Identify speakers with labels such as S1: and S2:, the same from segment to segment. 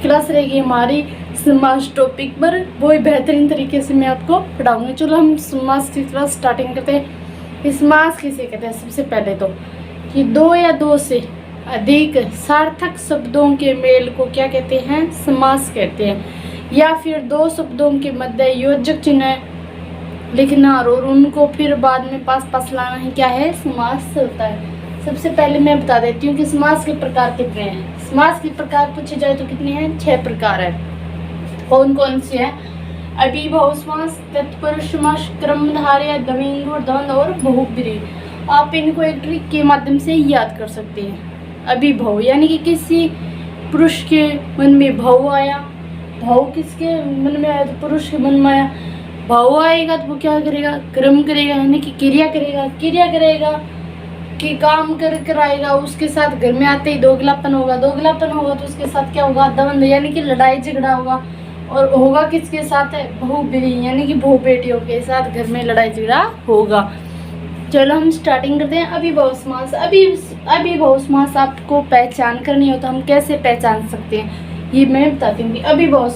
S1: Class रहेगी हमारी समास टॉपिक पर, वो बेहतरीन तरीके से मैं आपको पढ़ाऊंगी। चलो हम समास की क्लास स्टार्टिंग करते हैं। समास किसे कहते हैं? सबसे पहले तो कि दो या दो से अधिक सार्थक शब्दों के मेल को क्या कहते हैं? समास कहते हैं। या फिर दो शब्दों के मध्य योजक चिन्ह लिखना और उनको फिर बाद में पास पास लाना ही क्या है? समास होता है। सबसे पहले मैं बता देती हूँ कि समास के प्रकार कितने हैं। समास के प्रकार पूछे जाए तो कितने हैं? 6 प्रकार है। कौन कौन से हैं? अभिभव समास, तत्पुरुष समास, क्रमधारय, द्वंद्व, द्वंद्व और बहुब्रीहि। आप इनको एक ट्रिक के माध्यम से याद कर सकते हैं। अभिभव यानी कि किसी पुरुष के मन में भाव आया, भाव किसके मन में आया? तो पुरुष के मन में आया। भाव आएगा तो वो क्या करेगा? कर्म करेगा, यानी कि क्रिया करेगा। क्रिया करेगा कि काम कर आएगा, उसके साथ घर में आते ही दोगलापन होगा। दोगलापन होगा तो उसके साथ क्या होगा? द्वंद्व यानी कि लड़ाई झगड़ा होगा। और होगा किसके साथ? बहुब्रीहि यानी कि बहु बेटियों के साथ घर में लड़ाई झगड़ा होगा। चलो हम स्टार्टिंग करते हैं। अभिभव समास। अभिभव समास आपको पहचान करनी हो तो हम कैसे पहचान सकते हैं, ये मैं बताती हूँ। अभिभव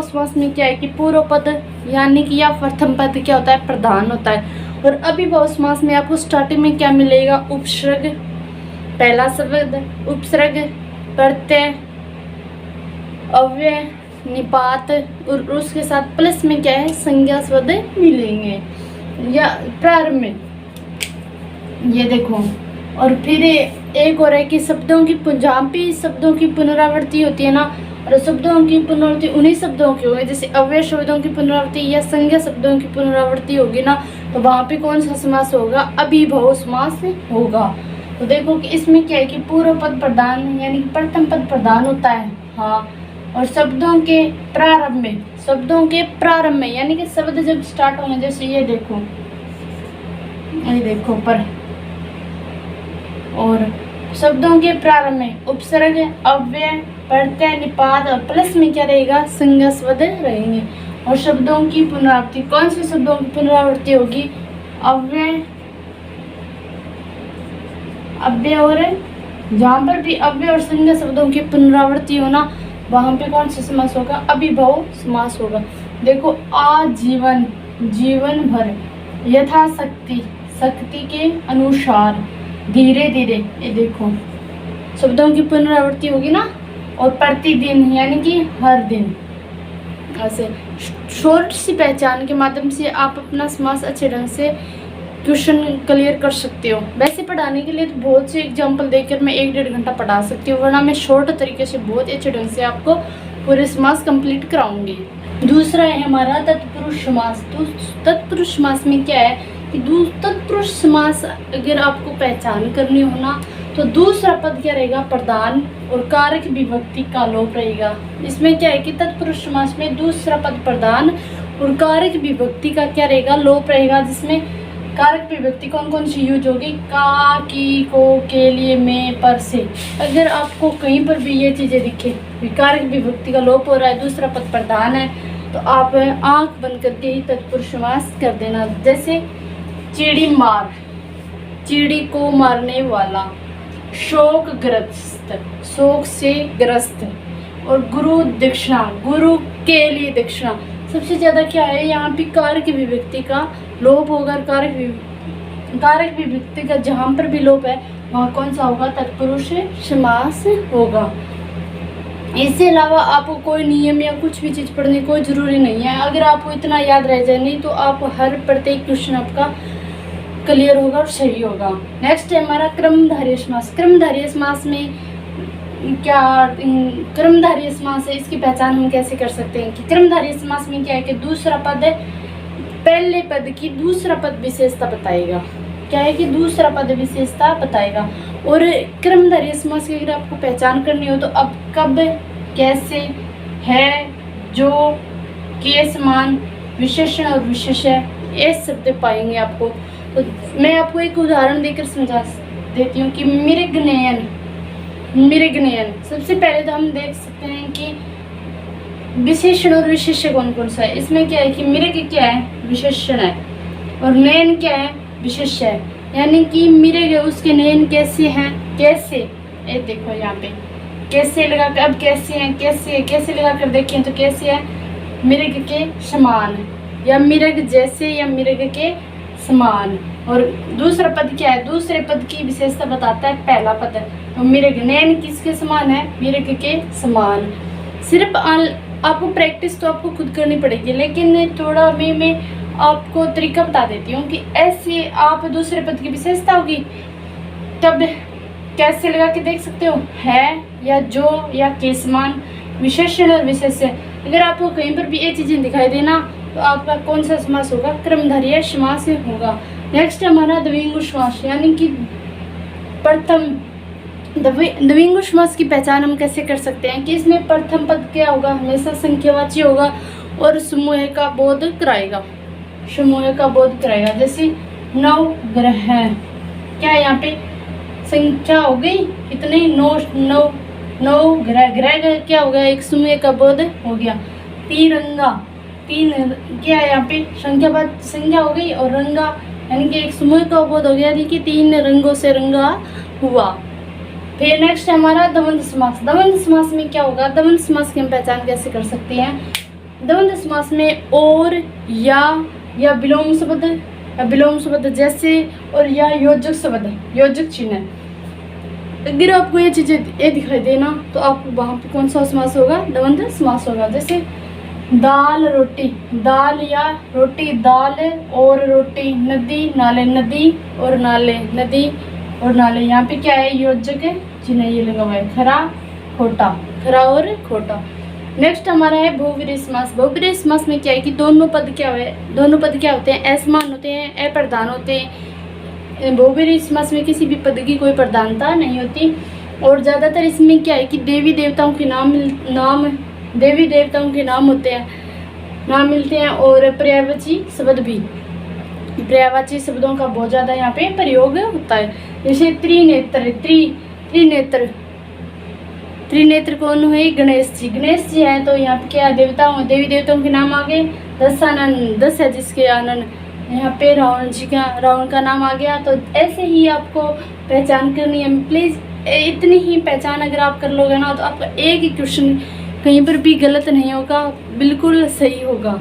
S1: समास में क्या है कि पूर्व पद यानी कि या प्रथम पद क्या होता है? प्रधान होता है। और अभिभव समास में आपको स्टार्टिंग में क्या मिलेगा? उपसर्ग, पहला शब्द, उपसर्ग, प्रत्यय, अव्यय, निपात और उसके साथ प्लस में क्या है? संज्ञा शब्द मिलेंगे या प्रारंभ में, ये देखो। और फिर एक और है कि शब्दों की जहाँ पे शब्दों की पुनरावृत्ति होती है ना, और शब्दों की पुनरावृत्ति उन्हीं शब्दों की होगी, जैसे अव्यय शब्दों की पुनरावृत्ति या संज्ञा शब्दों की पुनरावृत्ति होगी ना, तो वहाँ पे कौन सा समास होगा? अभिभव समास होगा। तो देखो कि इसमें क्या है कि पूर्व पद प्रधान यानी कि प्रथम पद प्रधान होता है। हाँ, और शब्दों के प्रारंभ में यानी कि शब्द जब स्टार्ट होंगे, जैसे ये देखो पर, और शब्दों के प्रारंभ में उपसर्ग, अव्यय, प्रत्यय, निपात और प्लस में क्या रहेगा? संज्ञा शब्द रहेंगे। और शब्दों की पुनरावृत्ति, कौन से शब्दों की पुनरावृत्ति होगी? अव्यय और जहाँ पर भी अव्यय और संज्ञा शब्दों की पुनरावृत्ति हो ना, वहाँ पे कौन सा समास होगा? अभिभव समास होगा। देखो, आजीवन, जीवन भर, यथाशक्ति, शक्ति के अनुसार, धीरे धीरे, ये देखो शब्दों की पुनरावृत्ति होगी ना। और प्रतिदिन यानी कि हर दिन। ऐसे शॉर्ट सी पहचान के माध्यम से आप अपना समास अच्छे ढंग से क्वेश्चन क्लियर कर सकते हो। वैसे पढ़ाने के लिए तो बहुत से एग्जाम्पल देकर मैं 1-1.5 घंटा पढ़ा सकती हूँ, वरना मैं शॉर्ट तरीके से बहुत अच्छे ढंग से आपको पूरे समास कंप्लीट कराऊंगी। दूसरा है हमारा तत्पुरुष समास। तो तत्पुरुष समास में क्या है कि तत्पुरुष समास अगर आपको पहचान करनी हो ना, तो दूसरा पद क्या रहेगा? प्रधान और कारक विभक्ति का लोप रहेगा। इसमें क्या है कि तत्पुरुष समास में दूसरा पद प्रधान और कारक विभक्ति का क्या रहेगा? लोप रहेगा। जिसमें कारक विभक्ति कौन कौन सी यूज होगी? का, की, को, के लिए, में, पर, से। अगर आपको कहीं पर भी ये चीजें दिखे, कारक विभक्ति का लोप हो रहा है, दूसरा पद प्रधान है, तो आप आंख बंद करके ही तत्पुरुष समास कर देना। जैसे चिड़ी मार, चिड़ी को मारने वाला, शोकग्रस्त, शोक से ग्रस्त, और गुरु दक्षिणा, गुरु के लिए दक्षिणा। सबसे ज्यादा क्या है यहाँ पे? कारक विभक्ति का लोप होगा। कारक विभक्ति का जहाँ पर भी लोप है वहाँ कौन सा होगा? तत्पुरुष समास होगा। इसके अलावा आपको कोई नियम या कुछ भी चीज़ पढ़ने कोई ज़रूरी नहीं है। अगर आपको इतना याद रह जाए नहीं तो आप हर प्रत्येक क्वेश्चन आपका क्लियर होगा और सही होगा। नेक्स्ट है हमारा क्रमधारय समास। क्रमधारय समास में क्या क्रमधारय समास है, इसकी पहचान हम कैसे कर सकते हैं कि क्रमधारय समास में क्या है कि दूसरा पद पहले पद की दूसरा पद विशेषता बताएगा। क्या है कि दूसरा पद विशेषता बताएगा। और क्रमधारय समास की अगर आपको पहचान करनी हो तो अब, कब, कैसे, है, जो, के समान, विशेषण और विशेष्य, ये शब्द पाएंगे आपको। तो मैं आपको एक उदाहरण देकर समझा देती हूँ कि मृगनयन। सबसे पहले तो हम देख सकते हैं कि विशेषण और विशेष्य कौन कौन सा है। इसमें क्या है कि मृग क्या है? विशेषण है, और नयन क्या है? विशेष्य है। यानी कि मृग उसके नयन कैसे हैं? कैसे? ये देखो यहाँ पे कैसे लगा कर, अब कैसे है, कैसे लगा कर देखें तो कैसे है, मृग के समान या मृग जैसे या मृग के समान। और दूसरा पद क्या है, दूसरे पद की विशेषता बताता है पहला पद। तो मृग नैन किसके समान है, मृग के समान। सिर्फ आपको प्रैक्टिस तो आपको खुद करनी पड़ेगी, लेकिन थोड़ा मैं आपको तरीका बता देती हूँ कि ऐसे आप दूसरे पद की विशेषता होगी तब कैसे लगा के देख सकते हो, है या जो या के समान, विशेषण और विशेष्य। अगर आपको कहीं पर भी ये चीज़ें दिखाई देना तो आपका कौन सा समास होगा, कर्मधारय समास होगा। नेक्स्ट हमारा द्विगु समास, यानी कि प्रथम द्विगु समास की पहचान हम कैसे कर सकते हैं कि इसमें प्रथम पद क्या होगा, हमेशा संख्यावाची होगा और समूह का बोध कराएगा, समूह का बोध कराएगा। जैसे 9 ग्रह है, क्या यहाँ पे संख्या हो गई कितने, 9 ग्रह क्या हो गया, एक समूह का बोध हो गया। तिरंगा, तीन क्या है यहाँ पे संख्या हो गई, और रंगा यानी कि एक समूह का बोध हो गया, यानी कि 3 रंगों से रंगा हुआ। फिर नेक्स्ट हमारा द्वंद्व समास। द्वंद्व समास में क्या होगा, द्वंद्व समास की हम पहचान कैसे कर सकते हैं। द्वंद्व समास में और या विलोम शब्द जैसे, और या योजक शब्द, योजक चिन्ह। अगर आपको ये चीजें ये दिखाई देना तो आपको वहाँ पे कौन सा समास होगा, द्वंद्व समास होगा। जैसे दाल रोटी, दाल या रोटी, दाल और रोटी, नदी नाले, नदी और नाले, नदी और नाले। यहाँ पे क्या है, योजक चिन्ह ये लगा हुआ है, खरा खोटा, खरा और खोटा। नेक्स्ट हमारा है बहुव्रीहि समास। बहुव्रीहि समास में क्या है कि दोनों पद क्या होते हैं, असमान होते हैं, अप्रधान होते हैं। बहुव्रीहि समास में किसी भी पद की कोई प्रधानता नहीं होती। और ज़्यादातर इसमें क्या है कि देवी देवताओं के नाम होते हैं, नाम मिलते हैं। और पर्यायवाची शब्द भी, पर्यायवाची शब्दों का बहुत ज़्यादा यहाँ पे प्रयोग होता है। जैसे त्रिनेत्र कौन हुए, गणेश जी हैं। तो यहाँ पे क्या देवी देवताओं के नाम आ गए। 10 है जिसके आनंद, यहाँ पे रावण का नाम आ गया। तो ऐसे ही आपको पहचान करनी है। प्लीज़ इतनी ही पहचान अगर आप कर लोगे ना तो आपका एक ही क्वेश्चन कहीं पर भी गलत नहीं होगा, बिल्कुल सही होगा।